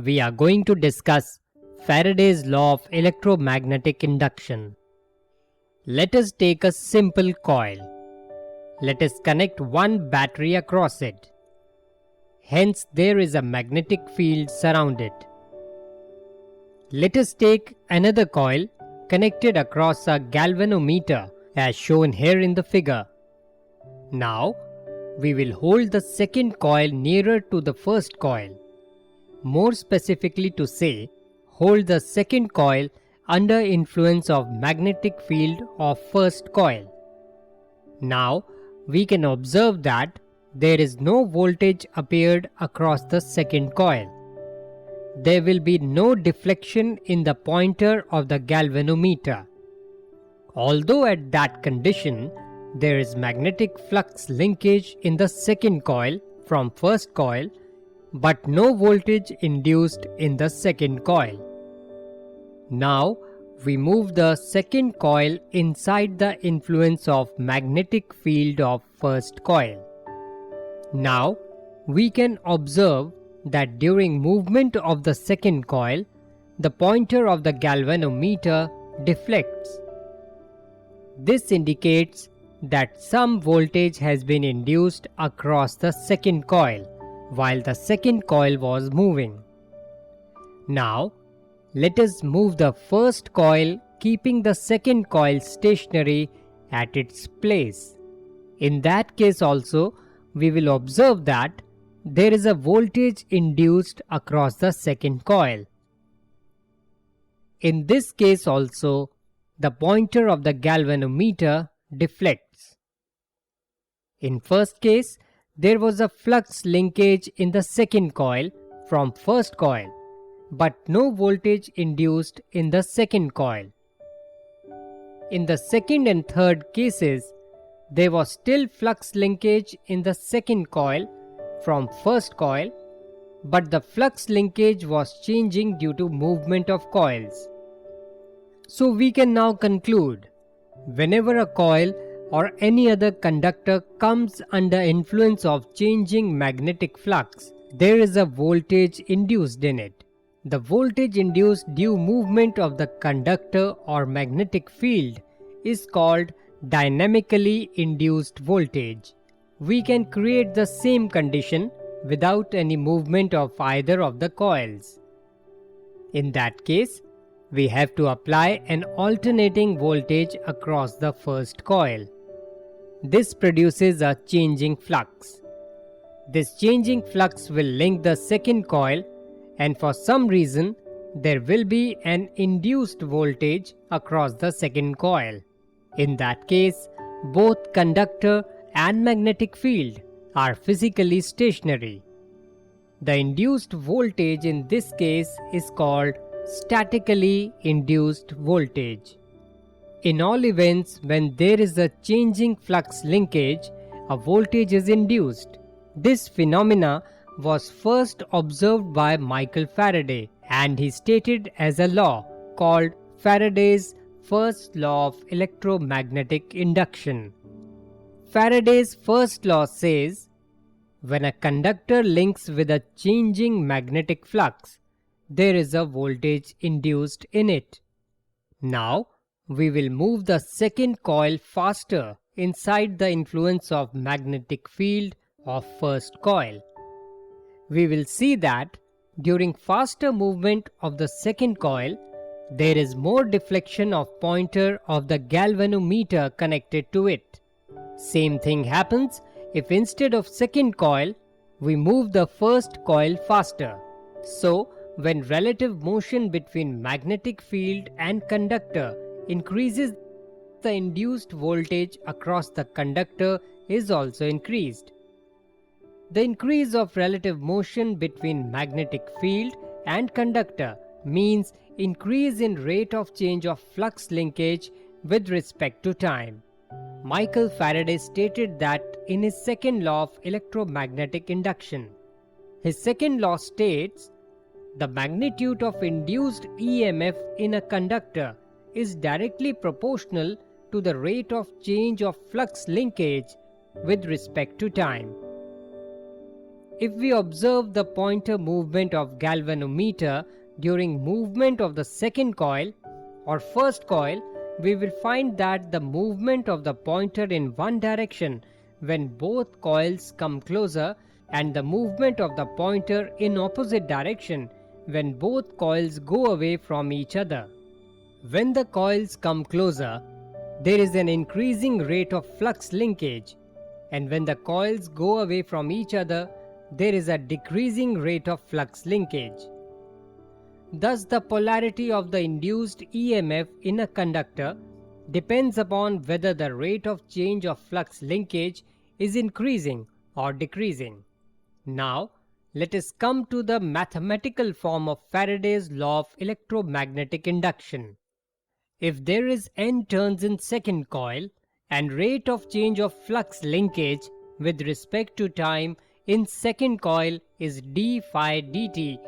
we are going to discuss Faraday's law of electromagnetic induction. Let us take a simple coil. Let us connect one battery across it. Hence, there is a magnetic field surround it. Let us take another coil connected across a galvanometer as shown here in the figure. Now, we will hold the second coil nearer to the first coil. More specifically to say, hold the second coil under influence of magnetic field of first coil. Now, we can observe that there is no voltage appeared across the second coil. There will be no deflection in the pointer of the galvanometer. Although at that condition, there is magnetic flux linkage in the second coil from first coil, but no voltage induced in the second coil. Now, we move the second coil inside the influence of magnetic field of first coil. Now, we can observe that during movement of the second coil, the pointer of the galvanometer deflects. This indicates that some voltage has been induced across the second coil while the second coil was moving. Now, let us move the first coil keeping the second coil stationary at its place. In that case also, we will observe that there is a voltage induced across the second coil. In this case also, the pointer of the galvanometer deflects. In first case, there was a flux linkage in the second coil from first coil, but no voltage induced in the second coil. In the second and third cases, there was still flux linkage in the second coil from first coil, but the flux linkage was changing due to movement of coils. So we can now conclude, whenever a coil or any other conductor comes under influence of changing magnetic flux, there is a voltage induced in it. The voltage induced due movement of the conductor or magnetic field is called dynamically induced voltage. We can create the same condition without any movement of either of the coils. In that case, we have to apply an alternating voltage across the first coil. This produces a changing flux. This changing flux will link the second coil, and for some reason, there will be an induced voltage across the second coil. In that case, both conductor and magnetic field are physically stationary. The induced voltage in this case is called statically induced voltage. In all events, when there is a changing flux linkage, a voltage is induced. This phenomena was first observed by Michael Faraday, and he stated as a law called Faraday's first law of electromagnetic induction. Faraday's first law says, when a conductor links with a changing magnetic flux, there is a voltage induced in it. Now, we will move the second coil faster inside the influence of magnetic field of first coil. We will see that during faster movement of the second coil, there is more deflection of pointer of the galvanometer connected to it. Same thing happens if instead of second coil, we move the first coil faster. So, when relative motion between magnetic field and conductor increases, the induced voltage across the conductor is also increased. The increase of relative motion between magnetic field and conductor means increase in rate of change of flux linkage with respect to time. Michael Faraday stated that in his second law of electromagnetic induction. His second law states, the magnitude of induced EMF in a conductor is directly proportional to the rate of change of flux linkage with respect to time. If we observe the pointer movement of galvanometer during movement of the second coil or first coil, we will find that the movement of the pointer in one direction when both coils come closer and the movement of the pointer in opposite direction when both coils go away from each other. When the coils come closer, there is an increasing rate of flux linkage, and when the coils go away from each other, there is a decreasing rate of flux linkage. Thus, the polarity of the induced EMF in a conductor depends upon whether the rate of change of flux linkage is increasing or decreasing. Now, let us come to the mathematical form of Faraday's law of electromagnetic induction. If there is n turns in second coil and rate of change of flux linkage with respect to time in second coil is d phi dt,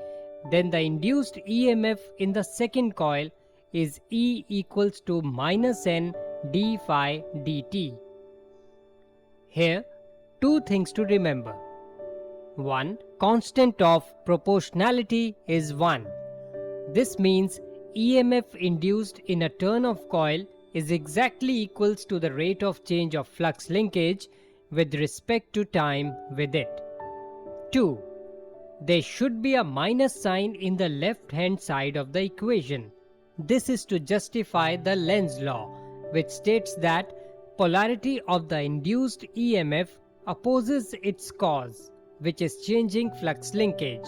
then the induced EMF in the second coil is E equals to minus n d phi dt. Here, two things to remember. 1. Constant of proportionality is 1. This means EMF induced in a turn of coil is exactly equals to the rate of change of flux linkage with respect to time with it. 2. There should be a minus sign in the left hand side of the equation. This is to justify the Lenz law, which states that polarity of the induced EMF opposes its cause, which is changing flux linkage.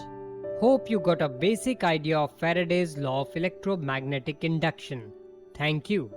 Hope you got a basic idea of Faraday's law of electromagnetic induction. Thank you.